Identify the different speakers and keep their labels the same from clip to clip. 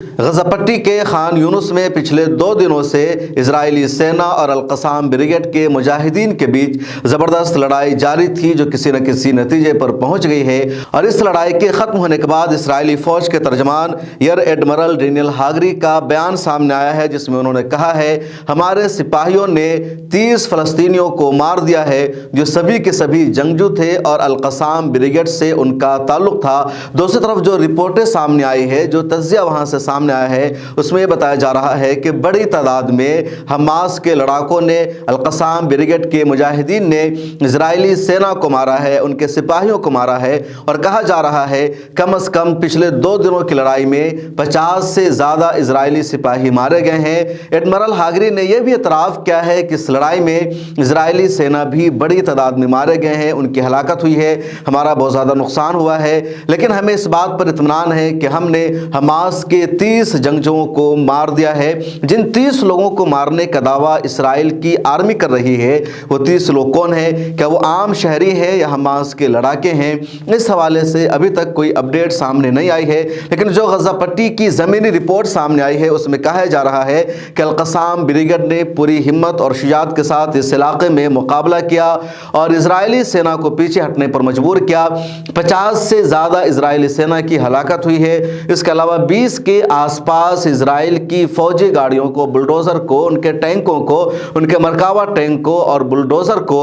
Speaker 1: غزہ پٹی کے خان یونس میں پچھلے 2 دنوں سے اسرائیلی سینا اور القصام بریگیڈ کے مجاہدین کے بیچ زبردست لڑائی جاری تھی جو کسی نہ کسی نتیجے پر پہنچ گئی ہے، اور اس لڑائی کے ختم ہونے کے بعد اسرائیلی فوج کے ترجمان ایئر ایڈمرل ڈینیل ہاگری کا بیان سامنے آیا ہے، جس میں انہوں نے کہا ہے ہمارے سپاہیوں نے 30 فلسطینیوں کو مار دیا ہے جو سبھی کے سبھی جنگجو تھے اور القصام بریگیڈ سے ان کا تعلق تھا۔ دوسری طرف جو رپورٹیں سامنے آئی ہے، جو تجزیہ وہاں سے سامنے آیا ہے، اس میں یہ بتایا جا رہا ہے کہ بڑی تعداد میں حماس کے لڑاکوں نے، القصام بریگیڈ کے مجاہدین نے اسرائیلی سینا کو مارا ہے، ان کے سپاہیوں کو مارا ہے، اور کہا جا رہا ہے کم از کم پچھلے 2 دنوں کی لڑائی میں 50 سے زیادہ اسرائیلی سپاہی مارے گئے ہیں۔ ایڈمرل ہاگری نے یہ بھی اعتراف کیا ہے کہ اس لڑائی میں اسرائیلی سینا بھی بڑی تعداد میں مارے گئے ہیں، ان کی ہلاکت ہوئی ہے، ہمارا بہت زیادہ نقصان ہوا ہے، لیکن ہمیں اس بات پر اطمینان ہے کہ ہم نے حماس کے 30 جنگجوؤں کو مار دیا ہے۔ جن 30 لوگوں کو مارنے کا دعویٰ اسرائیل کی آرمی کر رہی ہے، وہ 30 لوگ کون ہیں؟ کیا وہ عام شہری ہیں یا حماس کے لڑاکے ہیں؟ اس حوالے سے ابھی تک کوئی اپڈیٹ سامنے نہیں آئی ہے، لیکن جو غزہ پٹی کی زمینی رپورٹ سامنے آئی ہے اس میں کہا جا رہا ہے کہ القصام بریگیڈ نے پوری ہمت اور شجاعت کے ساتھ اس علاقے میں مقابلہ کیا اور اسرائیلی سینا کو پیچھے ہٹنے پر مجبور کیا۔ 50 سے زیادہ اسرائیلی سینا کی ہلاکت ہوئی ہے۔ اس کے علاوہ 20 کے آس پاس اسرائیل کی فوجی گاڑیوں کو، بلڈوزر کو، ان کے ٹینکوں کو، ان کے مرکاوا ٹینک کو اور بلڈوزر کو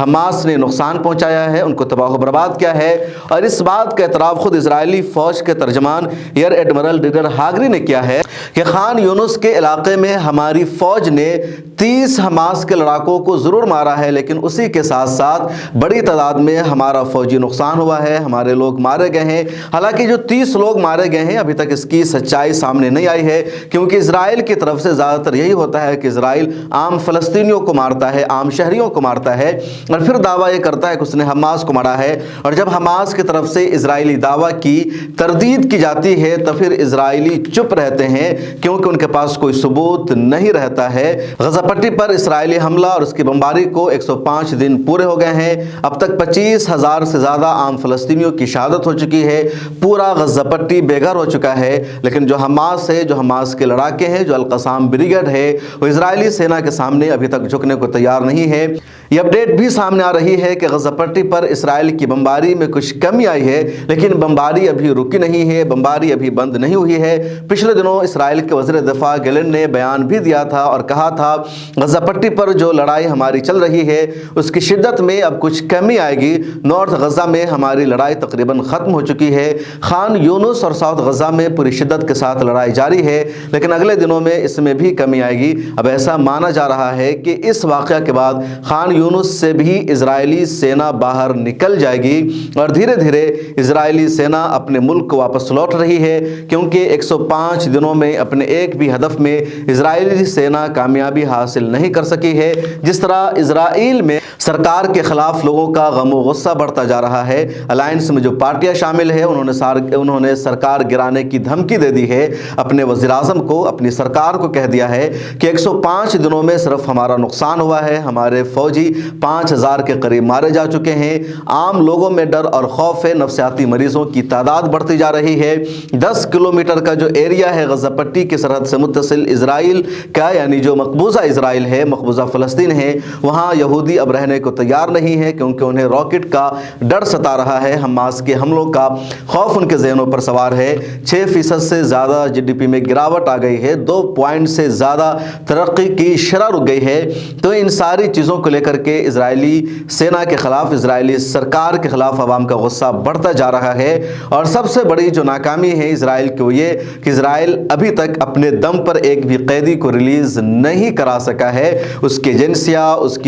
Speaker 1: حماس نے نقصان پہنچایا ہے، ان کو تباہ و برباد کیا ہے، اور اس بات کا اعتراف خود اسرائیلی فوج کے ترجمان ایئر ایڈمرل ڈینیل ہاگری نے کیا ہے کہ خان یونس کے علاقے میں ہماری فوج نے 30 حماس کے لڑاکوں کو ضرور مارا ہے، لیکن اسی کے ساتھ ساتھ بڑی تعداد میں ہمارا فوجی نقصان ہوا ہے، ہمارے لوگ مارے گئے ہیں۔ حالانکہ جو 30 لوگ مارے گئے ہیں ابھی تک اس کی سچائی سامنے نہیں آئی ہے، کیونکہ اسرائیل کی طرف سے زیادہ تر یہی ہوتا ہے کہ اسرائیل عام فلسطینیوں کو مارتا ہے، عام شہریوں کو مارتا ہے، اور پھر دعویٰ یہ کرتا ہے کہ اس نے حماس کو مارا ہے، اور جب حماس کی طرف سے اسرائیلی دعویٰ کی تردید کی جاتی ہے تو پھر اسرائیلی چپ رہتے ہیں، کیونکہ ان کے پاس کوئی ثبوت نہیں رہتا ہے۔ غزہ پٹی پر اسرائیلی حملہ اور اس کی بمباری کو 105 دن پورے ہو گئے ہیں۔ اب تک 25,000 سے زیادہ عام فلسطینیوں کی شہادت ہو چکی ہے، پورا غزہ پٹی بے گھر ہو چکا ہے، لیکن جو حماس ہے، جو حماس کے لڑاکے ہیں، جو القصام بریگیڈ ہے، وہ اسرائیلی سینا کے سامنے ابھی تک جھکنے کو تیار نہیں ہے۔ یہ اپڈیٹ بھی سامنے آ رہی ہے کہ غزہ پٹی پر اسرائیل کی بمباری میں کچھ کمی آئی ہے، لیکن بمباری ابھی رکی نہیں ہے، بمباری ابھی بند نہیں ہوئی ہے۔ پچھلے دنوں اسرائیل کے وزیر دفاع گیلن نے بیان بھی دیا تھا اور کہا تھا غزہ پٹی پر جو لڑائی ہماری چل رہی ہے اس کی شدت میں اب کچھ کمی آئے گی۔ نارتھ غزہ میں ہماری لڑائی تقریباً ختم ہو چکی ہے، خان یونس اور ساؤتھ غزہ میں پوری شدت کے ساتھ لڑائی جاری ہے، لیکن اگلے دنوں میں اس میں بھی کمی آئے گی۔ اب ایسا مانا جا رہا ہے کہ اس واقعہ کے بعد خان یونس سے بھی اسرائیلی سینا باہر نکل جائے گی اور دھیرے دھیرے اسرائیلی سینا اپنے ملک کو واپس لوٹ رہی ہے، کیونکہ 105 دنوں میں اپنے ایک بھی ہدف میں اسرائیلی سینا کامیابی حاصل نہیں کر سکی ہے۔ جس طرح اسرائیل میں سرکار کے خلاف لوگوں کا غم و غصہ بڑھتا جا رہا ہے، الائنس میں جو پارٹیاں شامل ہیں انہوں نے سرکار گرانے کی دھمکی دے دی ہے، اپنے وزیر اعظم کو، اپنی سرکار کو کہہ دیا ہے کہ 105 دنوں میں صرف ہمارا نقصان ہوا ہے، ہمارے فوجی 5,000 کے قریب مارے جا چکے ہیں، عام لوگوں میں ڈر اور خوف ہے، نفسیاتی مریضوں کی تعداد بڑھتی جا رہی ہے۔ 10 کلومیٹر کا جو ایریا ہے غزہ پٹی کی سرحد سے متصل اسرائیل کا، یعنی جو مقبوضہ اسرائیل ہے، مقبوضہ فلسطین ہے، وہاں یہودی اب رہنے کو تیار نہیں ہے، کیونکہ انہیں راکٹ کا ڈر ستا رہا ہے، حماس کے حملوں کا خوف ان کے ذہنوں پر سوار ہے۔ 6% سے زیادہ GDP میں گراوٹ آ گئی ہے، 2 پوائنٹ سے زیادہ ترقی کی شرح رک گئی ہے۔ تو ان ساری چیزوں کو لے کر کے اسرائیلی سینا کے خلاف، اسرائیلی سرکار کے خلاف عوام کا غصہ بڑھتا جا رہا ہے، اور سب سے بڑی جو ناکامی ہے اسرائیل کی وہ یہ کہ اسرائیل ابھی تک اپنے دم پر ایک بھی قیدی کو ریلیز نہیں کرا سکا ہے۔ اس کے ایجنسیاں، اس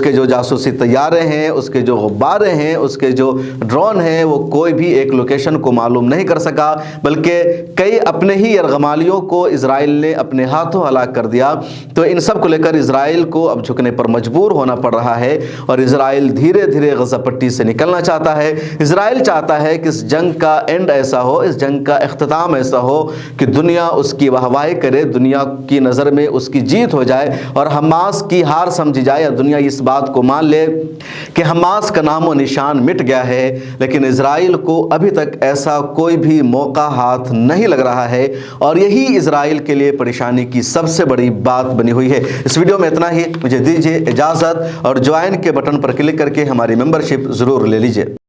Speaker 1: کے جو جاسوسی طیارے ہیں، اس کے جو غبارے ہیں، اس کے جو ڈرون ہیں، وہ کوئی بھی ایک لوکیشن کو معلوم نہیں کر سکا، بلکہ کئی اپنے ہی یرغمالیوں کو اسرائیل نے اپنے ہاتھوں ہلاک کر دیا۔ تو ان سب کو لے کر اسرائیل کو اب جھکنے پر مجبور ہونا پڑ رہا ہے، اور اسرائیل دھیرے دھیرے غزہ پٹی سے نکلنا چاہتا ہے۔ اسرائیل چاہتا ہے کہ اس جنگ کا اینڈ ایسا ہو، اس جنگ کا اختتام ایسا ہو کہ دنیا اس کی واہواہی کرے، دنیا کی نظر میں اس کی جیت ہو جائے اور حماس کی ہار سمجھی جائے، یا دنیا اس بات کو مان لے کہ حماس کا نام و نشان مٹ گیا ہے۔ لیکن اسرائیل کو ابھی تک ایسا کوئی بھی موقع ہاتھ نہیں نہیں لگ رہا ہے اور یہی اسرائیل کے لیے پریشانی کی سب سے بڑی بات بنی ہوئی ہے۔ اس ویڈیو میں اتنا ہی، مجھے دیجیے اجازت اور جوائن کے بٹن پر کلک کر کے ہماری ممبرشپ ضرور لے لیجیے۔